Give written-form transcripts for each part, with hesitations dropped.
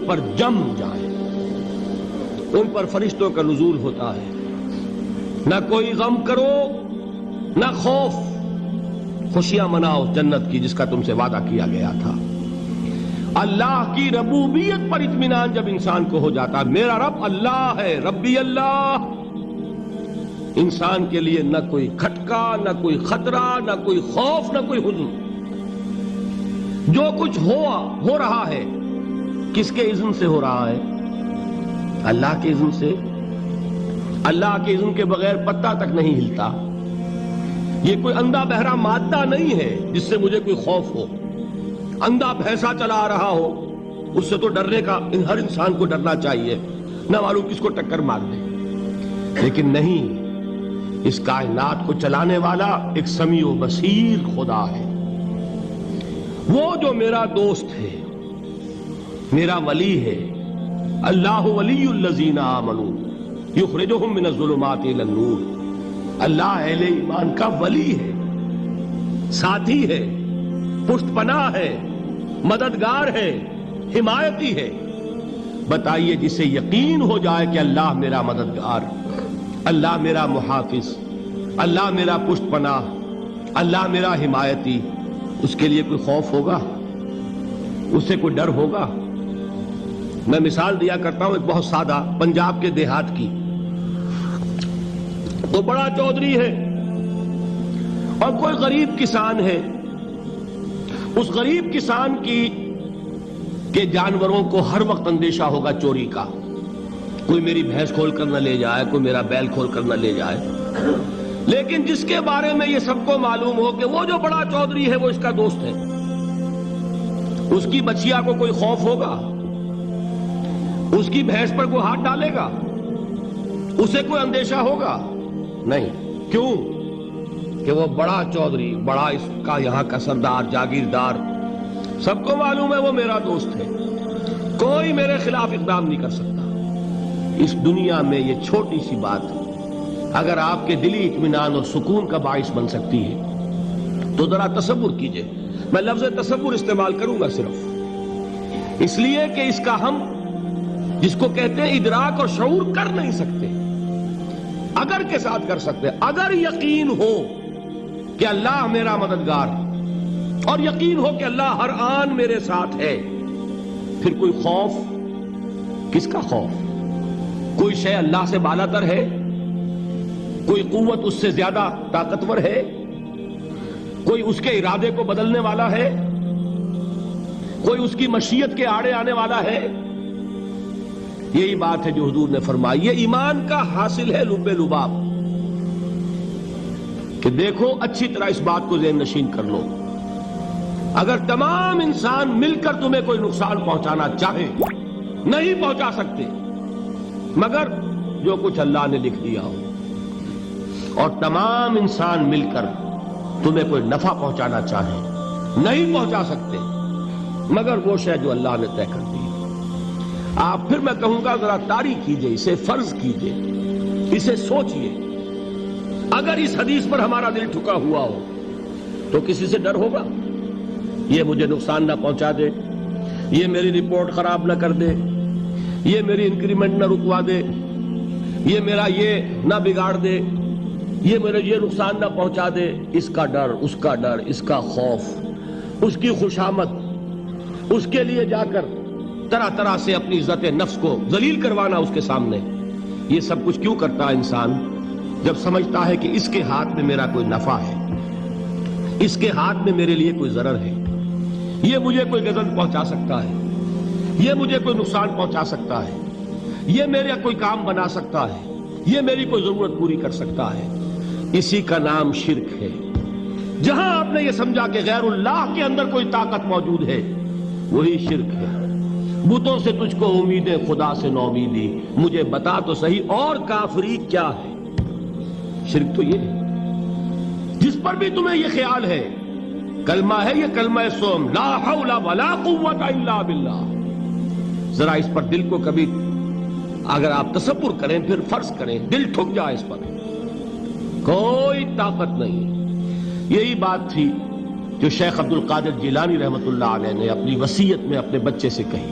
پر جم جائیں، ان پر فرشتوں کا نزول ہوتا ہے. نہ کوئی غم کرو نہ خوف، خوشیاں مناؤ جنت کی جس کا تم سے وعدہ کیا گیا تھا. اللہ کی ربوبیت پر اطمینان جب انسان کو ہو جاتا، میرا رب اللہ ہے، ربی اللہ، انسان کے لیے نہ کوئی کھٹکا، نہ کوئی خطرہ، نہ کوئی خوف، نہ کوئی حزن. جو کچھ ہو رہا ہے کس کے اذن سے ہو رہا ہے؟ اللہ کے اذن سے. اللہ کے اذن کے بغیر پتا تک نہیں ہلتا. یہ کوئی اندھا بہرا مادہ نہیں ہے جس سے مجھے کوئی خوف ہو. اندھا بھینسا چلا رہا ہو اس سے تو ڈرنے کا ہر انسان کو ڈرنا چاہیے، نہ معلوم کس کو ٹکر مار دے. لیکن نہیں، اس کائنات کو چلانے والا ایک سمیع و بصیر خدا ہے. وہ جو میرا دوست ہے، میرا ولی ہے. اللہ ولی الذین آمنوا یخرجہم من الظلمات الی النور. اللہ اہل ایمان کا ولی ہے، ساتھی ہے، پشت پناہ ہے، مددگار ہے، حمایتی ہے. بتائیے جسے یقین ہو جائے کہ اللہ میرا مددگار، اللہ میرا محافظ، اللہ میرا پشت پناہ، اللہ میرا حمایتی، اس کے لیے کوئی خوف ہوگا؟ اس سے کوئی ڈر ہوگا؟ میں مثال دیا کرتا ہوں ایک بہت سادہ پنجاب کے دیہات کی. تو بڑا چودھری ہے اور کوئی غریب کسان ہے. اس غریب کسان کے جانوروں کو ہر وقت اندیشہ ہوگا چوری کا. کوئی میری بھینس کھول کر نہ لے جائے، کوئی میرا بیل کھول کر نہ لے جائے. لیکن جس کے بارے میں یہ سب کو معلوم ہو کہ وہ جو بڑا چودھری ہے وہ اس کا دوست ہے، اس کی بچیا کو کوئی خوف ہوگا؟ اس کی بھینس پر کوئی ہاتھ ڈالے گا؟ اسے کوئی اندیشہ ہوگا؟ نہیں. کیوں؟ کہ وہ بڑا چودھری، بڑا اس کا یہاں کا سردار، جاگیردار، سب کو معلوم ہے وہ میرا دوست ہے، کوئی میرے خلاف اقدام نہیں کر سکتا. اس دنیا میں یہ چھوٹی سی بات اگر آپ کے دلی اطمینان اور سکون کا باعث بن سکتی ہے تو ذرا تصور کیجئے. میں لفظ تصور استعمال کروں گا صرف اس لیے کہ اس کا ہم جس کو کہتے ہیں ادراک اور شعور کر نہیں سکتے، اگر کے ساتھ کر سکتے. اگر یقین ہو کہ اللہ میرا مددگار اور یقین ہو کہ اللہ ہر آن میرے ساتھ ہے، پھر کوئی خوف؟ کس کا خوف؟ کوئی شے اللہ سے بالا تر ہے؟ کوئی قوت اس سے زیادہ طاقتور ہے؟ کوئی اس کے ارادے کو بدلنے والا ہے؟ کوئی اس کی مشیت کے آڑے آنے والا ہے؟ یہی بات ہے جو حضور نے فرمائی. یہ ایمان کا حاصل ہے لب لباب کہ دیکھو اچھی طرح اس بات کو ذہن نشین کر لو. اگر تمام انسان مل کر تمہیں کوئی نقصان پہنچانا چاہے نہیں پہنچا سکتے مگر جو کچھ اللہ نے لکھ دیا ہو، اور تمام انسان مل کر تمہیں کوئی نفع پہنچانا چاہے نہیں پہنچا سکتے مگر وہ شے جو اللہ نے طے کر دی. آپ پھر میں کہوں گا ذرا طاری کیجئے، اسے فرض کیجئے، اسے سوچئے. اگر اس حدیث پر ہمارا دل ٹھکا ہوا ہو تو کسی سے ڈر ہوگا؟ یہ مجھے نقصان نہ پہنچا دے، یہ میری رپورٹ خراب نہ کر دے، یہ میری انکریمنٹ نہ رکوا دے، یہ میرا یہ نہ بگاڑ دے، یہ میرے یہ نقصان نہ پہنچا دے. اس کا ڈر، اس کا ڈر، اس کا خوف، اس کی خوشامد، اس کے لیے جا کر طرح طرح سے اپنی عزت نفس کو ذلیل کروانا اس کے سامنے. یہ سب کچھ کیوں کرتا ہے انسان؟ جب سمجھتا ہے کہ اس کے ہاتھ میں میرا کوئی نفع ہے، اس کے ہاتھ میں میرے لیے کوئی ضرر ہے، یہ مجھے کوئی غضب پہنچا سکتا ہے، یہ مجھے کوئی نقصان پہنچا سکتا ہے، یہ میرا کوئی کام بنا سکتا ہے، یہ میری کوئی ضرورت پوری کر سکتا ہے. اسی کا نام شرک ہے. جہاں آپ نے یہ سمجھا کہ غیر اللہ کے اندر کوئی طاقت موجود ہے وہی شرک ہے. بتوں سے تجھ کو امیدیں، خدا سے نومیدی، مجھے بتا تو صحیح اور کافری کیا ہے. شرک تو یہ ہے. جس پر بھی تمہیں یہ خیال ہے کلمہ ہے، یہ کلمہ سوم، لا حول ولا قوت الا باللہ. ذرا اس پر دل کو کبھی اگر آپ تصور کریں، پھر فرض کریں، دل ٹھک جائے اس پر، کوئی طاقت نہیں. یہی بات تھی جو شیخ عبد القادر جیلانی رحمۃ اللہ علیہ نے اپنی وصیت میں اپنے بچے سے کہی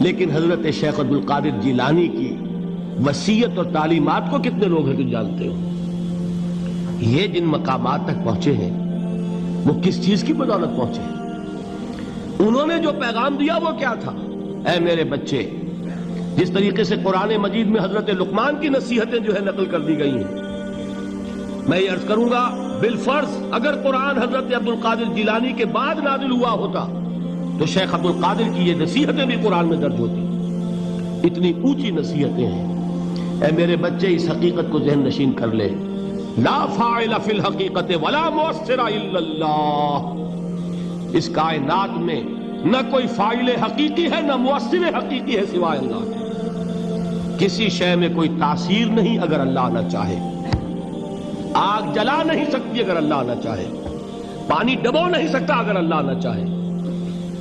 لیکن حضرت شیخ عبد القادر جیلانی کی وصیت اور تعلیمات کو کتنے لوگ ہیں تم جانتے ہو؟ یہ جن مقامات تک پہنچے ہیں وہ کس چیز کی بدولت پہنچے ہیں؟ انہوں نے جو پیغام دیا وہ کیا تھا؟ اے میرے بچے، جس طریقے سے قرآن مجید میں حضرت لقمان کی نصیحتیں جو ہے نقل کر دی گئی ہیں، میں یہ عرض کروں گا بالفرض اگر قرآن حضرت عبد القادر جیلانی کے بعد نازل ہوا ہوتا تو شیخ عبد القادر کی یہ نصیحتیں بھی قرآن میں درج ہوتی۔ اتنی اونچی نصیحتیں ہیں۔ اے میرے بچے، اس حقیقت کو ذہن نشین کر لے، لا فاعل فی الحقیقت ولا مؤثر الا اللہ۔ اس کائنات میں نہ کوئی فاعل حقیقی ہے نہ مؤثر حقیقی ہے سوائے اللہ کے۔ کسی شے میں کوئی تاثیر نہیں اگر اللہ نہ چاہے۔ آگ جلا نہیں سکتی اگر اللہ نہ چاہے، پانی ڈبو نہیں سکتا اگر اللہ نہ چاہے،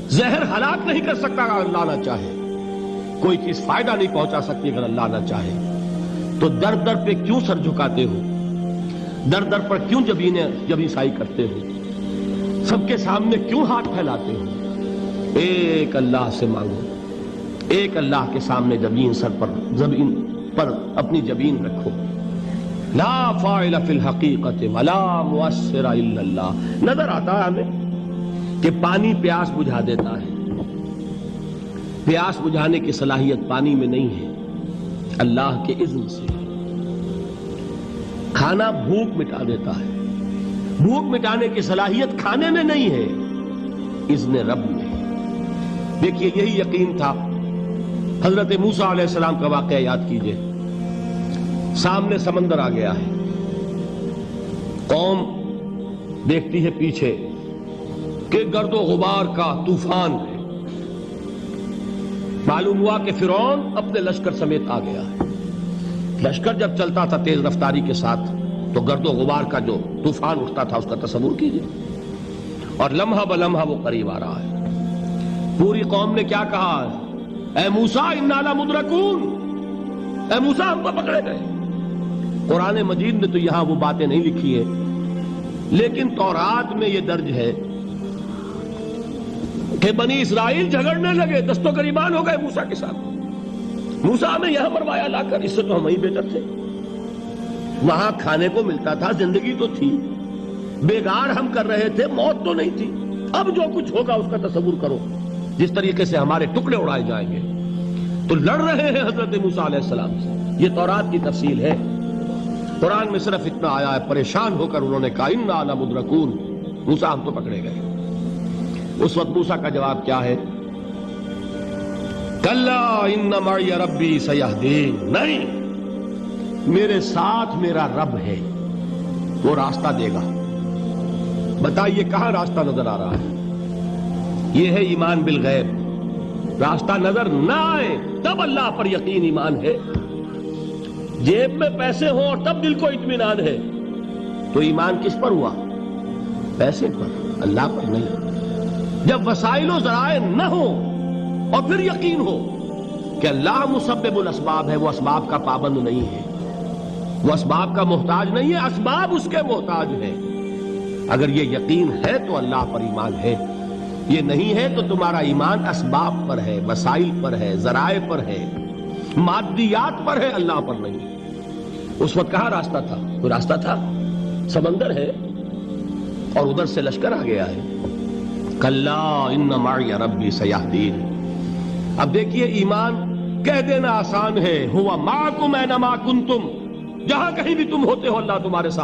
زہر ہلاک نہیں کر سکتا اگر اللہ نہ چاہے، کوئی چیز فائدہ نہیں پہنچا سکتی اگر اللہ نہ چاہے۔ تو در در پہ کیوں سر جھکاتے ہو؟ در در پر کیوں جبیں سائی کرتے ہو؟ سب کے سامنے کیوں ہاتھ پھیلاتے ہو؟ ایک اللہ سے مانگو، ایک اللہ کے سامنے زمین پر اپنی جبین رکھو۔ لا فاعل فی الحقیقت ولا مؤثر الا اللہ۔ نظر آتا ہے ہمیں کہ پانی پیاس بجھا دیتا ہے، پیاس بجھانے کی صلاحیت پانی میں نہیں ہے، اللہ کے اذن سے۔ کھانا بھوک مٹا دیتا ہے، بھوک مٹانے کی صلاحیت کھانے میں نہیں ہے، اذن رب میں۔ دیکھیے یہی یقین تھا حضرت موسیٰ علیہ السلام کا واقعہ یاد کیجئے۔ سامنے سمندر آ گیا ہے، قوم دیکھتی ہے پیچھے کہ گرد و غبار کا طوفان ہے۔ معلوم ہوا کہ فرعون اپنے لشکر سمیت آ گیا ہے۔ لشکر جب چلتا تھا تیز رفتاری کے ساتھ تو گرد و غبار کا جو طوفان اٹھتا تھا اس کا تصور کیجئے، اور لمحہ بلمحہ وہ قریب آ رہا ہے۔ پوری قوم نے کیا کہا؟ اے موسیٰ انا لمدرکون، اے موسیٰ ہم کو پکڑے گئے۔ قرآن مجید نے تو یہاں وہ باتیں نہیں لکھی ہیں، لیکن تورات میں یہ درج ہے کہ بنی اسرائیل جھگڑنے لگے، دست و گریبان ہو گئے موسیٰ کے ساتھ۔ موسیٰ ہمیں یہاں مروایا لا کر، اس سے تو ہم ہی بہتر تھے، وہاں کھانے کو ملتا تھا، زندگی تو تھی، بیگار ہم کر رہے تھے، موت تو نہیں تھی۔ اب جو کچھ ہوگا اس کا تصور کرو، جس طریقے سے ہمارے ٹکڑے اڑائے جائیں گے۔ تو لڑ رہے ہیں حضرت موسیٰ علیہ السلام سے۔ یہ تورات کی تفصیل ہے۔ قرآن میں صرف اتنا آیا ہے، پریشان ہو کر انہوں نے کہا انا لمدرکون، موسیٰ ہم تو پکڑے گئے۔ اس وقت موسیٰ کا جواب کیا ہے؟ کلا ان معی ربی سیہدین، نہیں، میرے ساتھ میرا رب ہے، وہ راستہ دے گا۔ بتائیے کہاں راستہ نظر آ رہا ہے؟ یہ ہے ایمان بالغیب۔ راستہ نظر نہ آئے تب اللہ پر یقین ایمان ہے۔ جیب میں پیسے ہوں اور تب دل کو اطمینان ہے تو ایمان کس پر ہوا؟ پیسے پر، اللہ پر نہیں۔ جب وسائل و ذرائع نہ ہو اور پھر یقین ہو کہ اللہ مسبب الاسباب ہے، وہ اسباب کا پابند نہیں ہے، وہ اسباب کا محتاج نہیں ہے، اسباب اس کے محتاج ہیں۔ اگر یہ یقین ہے تو اللہ پر ایمان ہے، یہ نہیں ہے تو تمہارا ایمان اسباب پر ہے، وسائل پر ہے، ذرائع پر ہے، مادیات پر ہے، اللہ پر نہیں۔ اس وقت کہاں راستہ تھا؟ کوئی راستہ تھا؟ سمندر ہے اور ادھر سے لشکر آ گیا ہے۔ کلا ان معی ربی سیہدین۔ اب دیکھیے ایمان کہہ دینا آسان ہے، ہوا معکم اینما کنتم، جہاں کہیں بھی تم ہوتے ہو اللہ تمہارے ساتھ۔